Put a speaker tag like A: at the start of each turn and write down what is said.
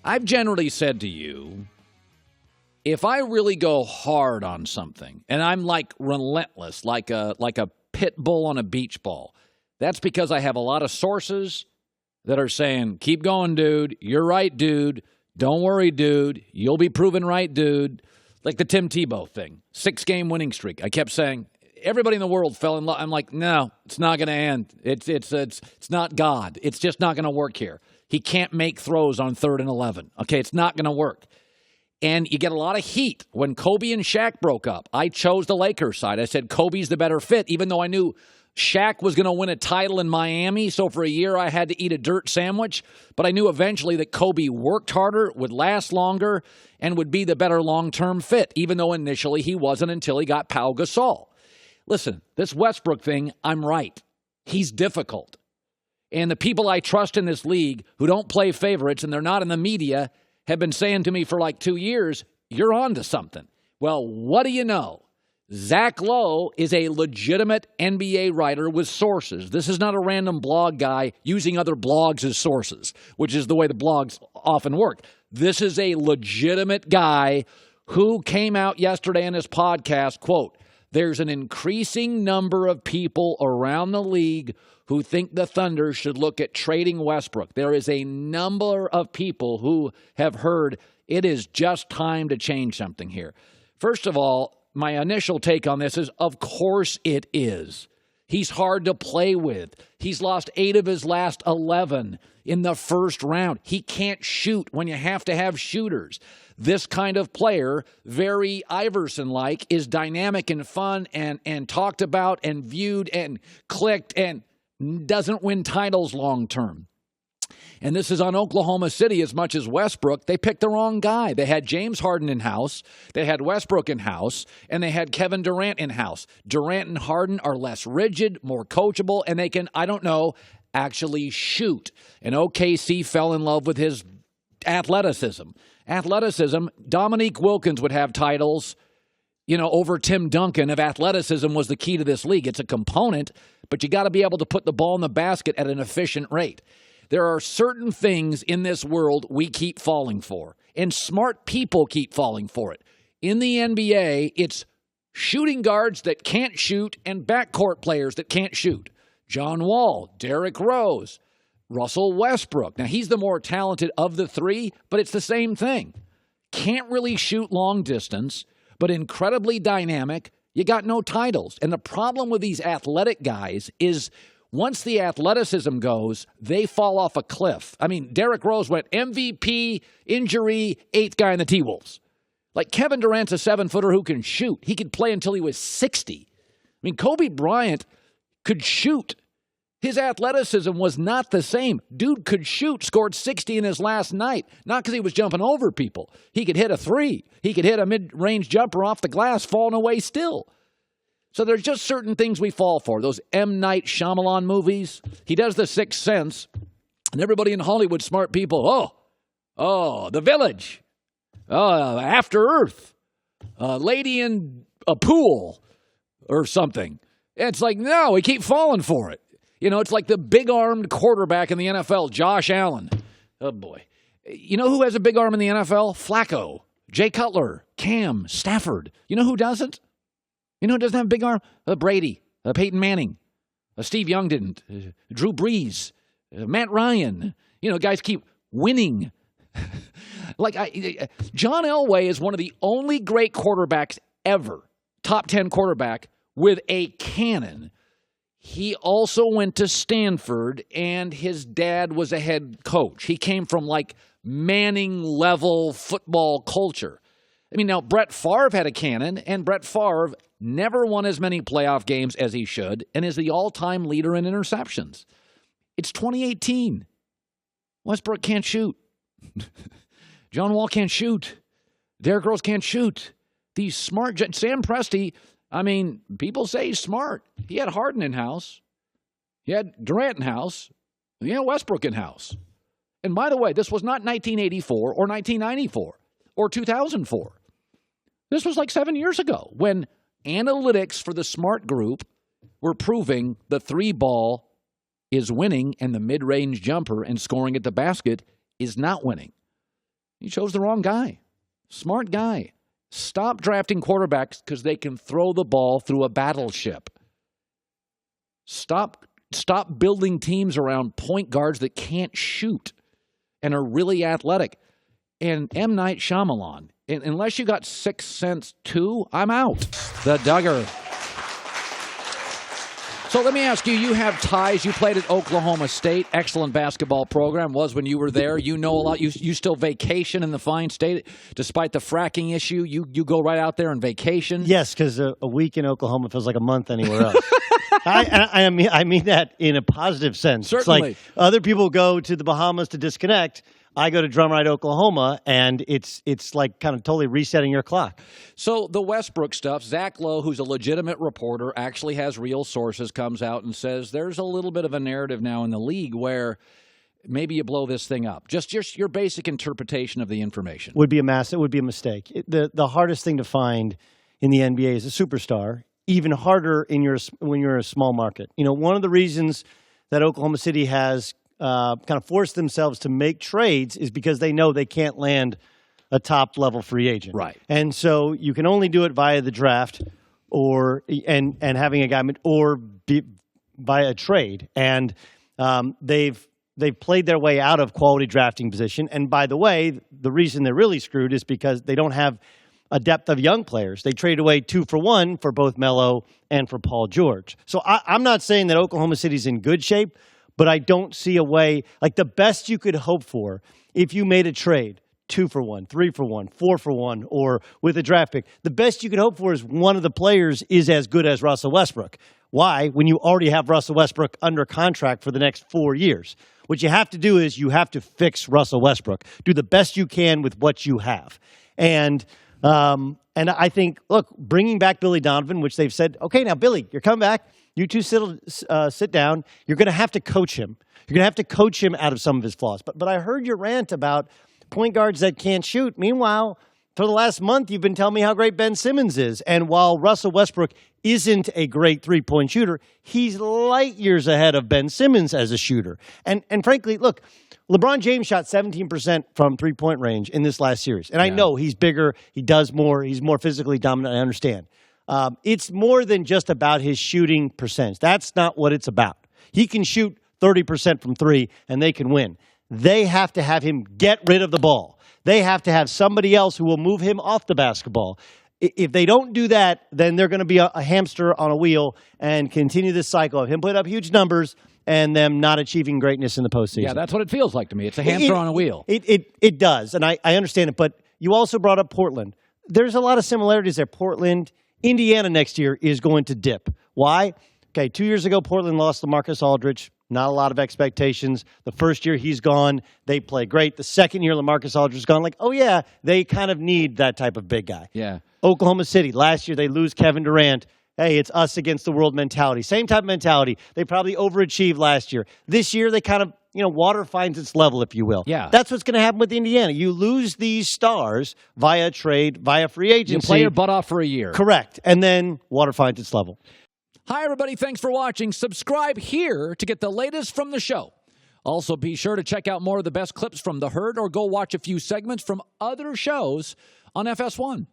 A: I've generally said to you, if I really go hard on something, and I'm like relentless, like a pit bull on a beach ball, that's because I have a lot of sources that are saying, keep going, dude. You're right, dude. Don't worry, dude. You'll be proven right, dude. Like the Tim Tebow thing, 6-game winning streak. I kept saying, everybody in the world fell in love. I'm like, no, it's not going to end. It's not God. It's just not going to work here. He can't make throws on 3rd and 11. Okay, it's not going to work. And you get a lot of heat. When Kobe and Shaq broke up, I chose the Lakers side. I said Kobe's the better fit, even though I knew Shaq was going to win a title in Miami. So for a year, I had to eat a dirt sandwich. But I knew eventually that Kobe worked harder, would last longer, and would be the better long-term fit, even though initially he wasn't until he got Pau Gasol. Listen, this Westbrook thing, I'm right. He's difficult. And the people I trust in this league who don't play favorites and they're not in the media have been saying to me for like 2 years, you're on to something. Well, what do you know? Zach Lowe is a legitimate NBA writer with sources. This is not a random blog guy using other blogs as sources, which is the way the blogs often work. This is a legitimate guy who came out yesterday in his podcast, quote, there's an increasing number of people around the league who think the Thunder should look at trading Westbrook. There is a number of people who have heard it is just time to change something here. First of all, my initial take on this is, of course it is. He's hard to play with. He's lost 8 of his last 11 in the first round. He can't shoot when you have to have shooters. This kind of player, very Iverson-like, is dynamic and fun and talked about and viewed and clicked and doesn't win titles long-term. And this is on Oklahoma City as much as Westbrook. They picked the wrong guy. They had James Harden in-house, they had Westbrook in-house, and they had Kevin Durant in-house. Durant and Harden are less rigid, more coachable, and they can, I don't know, actually shoot. And OKC fell in love with his athleticism. Dominique Wilkins would have titles, over Tim Duncan if athleticism was the key to this league. It's a component, but you got to be able to put the ball in the basket at an efficient rate. There are certain things in this world we keep falling for, and smart people keep falling for it. In the NBA, it's shooting guards that can't shoot and backcourt players that can't shoot. John Wall, Derrick Rose, Russell Westbrook. Now, he's the more talented of the three, but it's the same thing. Can't really shoot long distance, but incredibly dynamic. You got no titles. And the problem with these athletic guys is once the athleticism goes, they fall off a cliff. I mean, Derrick Rose went MVP, injury, 8th guy in the T-Wolves. Like Kevin Durant's a 7-footer who can shoot. He could play until he was 60. I mean, Kobe Bryant could shoot. His athleticism was not the same. Dude could shoot, scored 60 in his last night. Not because he was jumping over people. He could hit a 3. He could hit a mid-range jumper off the glass, falling away still. So there's just certain things we fall for. Those M. Night Shyamalan movies. He does The Sixth Sense. And everybody in Hollywood, smart people, The Village. After Earth. Lady in a Pool or something. It's like, no, we keep falling for it. It's like the big-armed quarterback in the NFL, Josh Allen. Oh, boy. You know who has a big arm in the NFL? Flacco, Jay Cutler, Cam, Stafford. You know who doesn't? You know who doesn't have a big arm? Brady, Peyton Manning. Steve Young didn't. Drew Brees, Matt Ryan. Guys keep winning. John Elway is one of the only great quarterbacks ever, top 10 quarterback, with a cannon. He also went to Stanford, and his dad was a head coach. He came from, Manning-level football culture. I mean, now, Brett Favre had a cannon, and Brett Favre never won as many playoff games as he should and is the all-time leader in interceptions. It's 2018. Westbrook can't shoot. John Wall can't shoot. Derrick Rose can't shoot. These smart – Sam Presti – people say he's smart. He had Harden in-house. He had Durant in-house. He had Westbrook in-house. And by the way, this was not 1984 or 1994 or 2004. This was 7 years ago when analytics for the smart group were proving the 3-ball is winning and the mid-range jumper and scoring at the basket is not winning. He chose the wrong guy. Smart guy. Stop drafting quarterbacks because they can throw the ball through a battleship. Stop building teams around point guards that can't shoot and are really athletic. And M. Night Shyamalan, unless you got Sixth Sense 2, I'm out. The Duggar. So let me ask you, you have ties. You played at Oklahoma State. Excellent basketball program. Was when you were there. You know a lot. You still vacation in the fine state. Despite the fracking issue, you go right out there and vacation.
B: Yes, because a week in Oklahoma feels like a month anywhere else. I mean that in a positive sense.
A: Certainly.
B: It's like other people go to the Bahamas to disconnect. I go to Drum Ride, Oklahoma, and it's like kind of totally resetting your clock.
A: So the Westbrook stuff, Zach Lowe, who's a legitimate reporter, actually has real sources, comes out and says there's a little bit of a narrative now in the league where maybe you blow this thing up. Just your basic interpretation of the information.
B: It would be a mistake. The hardest thing to find in the NBA is a superstar. Even harder when you're a small market. You know, one of the reasons that Oklahoma City has kind of forced themselves to make trades is because they know they can't land a top-level free agent.
A: Right.
B: And so you can only do it via the draft and having a guy via a trade. And they've played their way out of quality drafting position. And by the way, the reason they're really screwed is because they don't have a depth of young players. They traded away 2 for 1 for both Melo and for Paul George. So I'm not saying that Oklahoma City's in good shape, but I don't see a way, like the best you could hope for if you made a trade, 2 for 1, 3 for 1, 4 for 1, or with a draft pick, the best you could hope for is one of the players is as good as Russell Westbrook. Why? When you already have Russell Westbrook under contract for the next 4 years. What you have to do is you have to fix Russell Westbrook. Do the best you can with what you have. And I think, look, bringing back Billy Donovan, which they've said, okay, now, Billy, you're coming back. You two sit down. You're going to have to coach him. You're going to have to coach him out of some of his flaws. But I heard your rant about point guards that can't shoot. Meanwhile, for the last month, you've been telling me how great Ben Simmons is. And while Russell Westbrook isn't a great three-point shooter, he's light years ahead of Ben Simmons as a shooter. And frankly, look, LeBron James shot 17% from three-point range in this last series. And I know he's bigger, he does more, he's more physically dominant, I understand. It's more than just about his shooting percentage. That's not what it's about. He can shoot 30% from three, and they can win. They have to have him get rid of the ball. They have to have somebody else who will move him off the basketball. If they don't do that, then they're going to be a hamster on a wheel and continue this cycle of him putting up huge numbers and them not achieving greatness in the postseason.
A: Yeah, that's what it feels like to me. It's a hamster on a wheel.
B: It does, and I understand it. But you also brought up Portland. There's a lot of similarities there. Portland, Indiana next year is going to dip. Why? Okay, 2 years ago, Portland lost LaMarcus Aldridge. Not a lot of expectations. The first year he's gone, they play great. The second year LaMarcus Aldridge is gone, like, oh yeah, they kind of need that type of big guy.
A: Yeah.
B: Oklahoma City, last year they lose Kevin Durant. Hey, it's us against the world mentality. Same type of mentality. They probably overachieved last year. This year they kind of, water finds its level, if you will.
A: Yeah.
B: That's what's going to happen with Indiana. You lose these stars via trade, via free agency.
A: You play your butt off for a year.
B: Correct. And then water finds its level.
A: Hi, everybody. Thanks for watching. Subscribe here to get the latest from the show. Also, be sure to check out more of the best clips from The Herd or go watch a few segments from other shows on FS1.